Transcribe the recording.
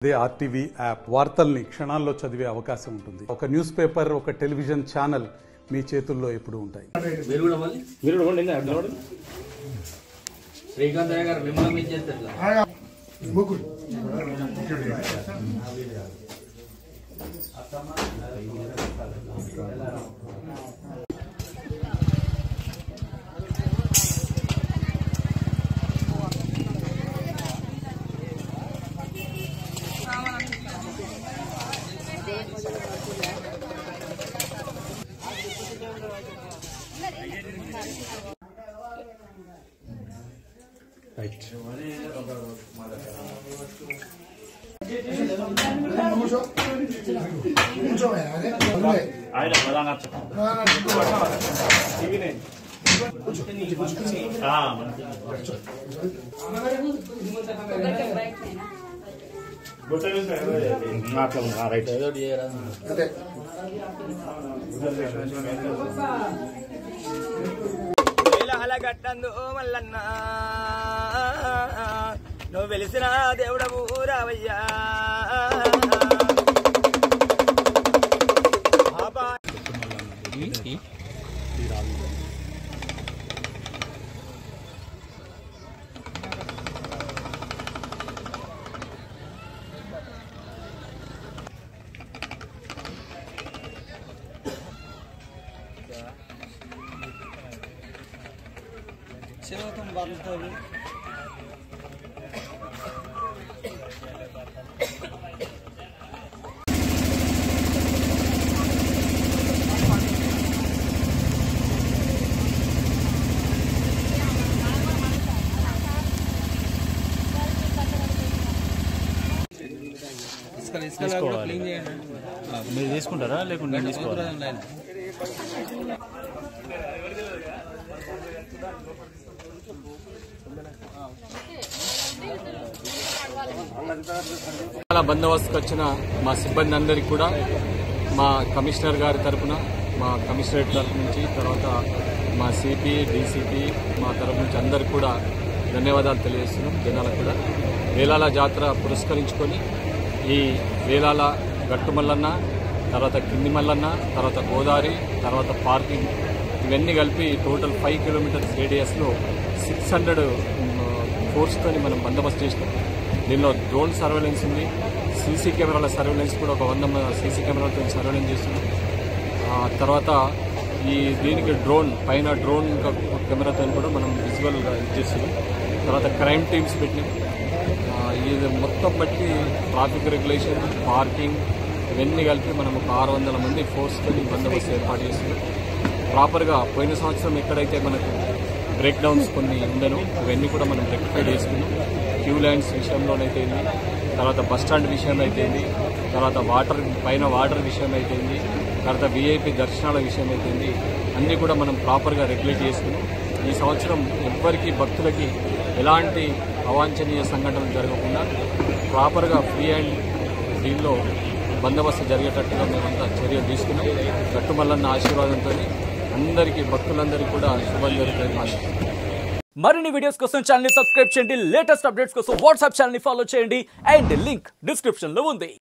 అదే RTV app వార్తల్ని క్షణాల్లో చదివే అవకాశం ఉంటుంది. ఒక న్యూస్ పేపర్, ఒక టెలివిజన్ ఛానల్ మీ చేతుల్లో ఎప్పుడు ఉంటాయి. శ్రీకాంత్ గారు మిమ్మల్ని మీద చేస్తారు. రైట్. గట్టందు మల్లన్న నువ్వు వెలిసిన దేవుడవు రావయ్యా. మీరు తీసుకుంటారా లేకుంటే నేను తీసుకోవాలా? బందోబస్తుకు వచ్చిన మా సిబ్బంది అందరికీ కూడా మా కమిషనర్ గారి తరఫున, మా కమిషనరేట్ తరఫు నుంచి, తర్వాత మా సిపి, డీసీపీ మా తరఫు నుంచి అందరికీ కూడా ధన్యవాదాలు తెలియజేస్తున్నాం. జనాలకు కూడా వేలాల జాతర పురస్కరించుకొని ఈ వేలాల గట్టు మల్లన్న, తర్వాత కింది మల్లన్న, తర్వాత గోదావరి, తర్వాత పార్కింగ్ ఇవన్నీ కలిపి టోటల్ 5 కిలోమీటర్స్ రేడియస్లో 600 ఫోర్స్తో మనం బందోబస్తు చేసినాం. దీనిలో డ్రోన్ సర్వేలెన్స్ ఉంది, సీసీ కెమెరాల సర్వేలెన్స్ కూడా ఒక 100 సీసీ కెమెరాలతో సర్వేలెన్స్ చేస్తున్నాం. తర్వాత దీనికి పైన డ్రోన్ కెమెరాతో కూడా మనం విజువల్గా చేస్తున్నాం. తర్వాత క్రైమ్ టీమ్స్ పెట్టినాం. ఇది మొత్తం బట్టి ట్రాఫిక్ రెగ్యులేషన్, పార్కింగ్ ఇవన్నీ కలిపి మనం ఒక 600 మంది ఫోర్స్తో బందోబస్తు ఏర్పాటు చేస్తున్నాం. ప్రాపర్గా పోయిన సంవత్సరం ఎక్కడైతే మనకు బ్రేక్ డౌన్స్ కొన్ని ఉండను ఇవన్నీ కూడా మనం రెక్టిఫై చేసుకున్నాం. క్యూ లైన్స్ విషయంలోనైతే తర్వాత బస్టాండ్ విషయం అయితే, తర్వాత పైన వాటర్ విషయం అయితే, తర్వాత వీఐపీ దర్శనాల విషయం అయితే అన్నీ కూడా మనం ప్రాపర్గా రెగ్యులేట్ చేసుకున్నాం. ఈ సంవత్సరం ఎవ్వరికీ భక్తులకి ఎలాంటి అవాంఛనీయ సంఘటనలు జరగకుండా ప్రాపర్గా ఫ్రీ అండ్ డీల్లో బందోబస్తు జరిగేటట్టుగా మేమంతా చర్యలు తీసుకున్నాం. గట్టుమల్లన్న ఆశీర్వాదంతో అందరికీ భక్తులందరికీ కూడా శుభం జరుగుతుంది. మరిన్ని వీడియోస్ కోసం ఛానల్ ని సబ్స్క్రైబ్ చేయండి. లేటెస్ట్ అప్డేట్స్ కోసం వాట్సాప్ ఛానల్ ని ఫాలో చేయండి. అండ్ లింక్ డిస్క్రిప్షన్ లో ఉంది.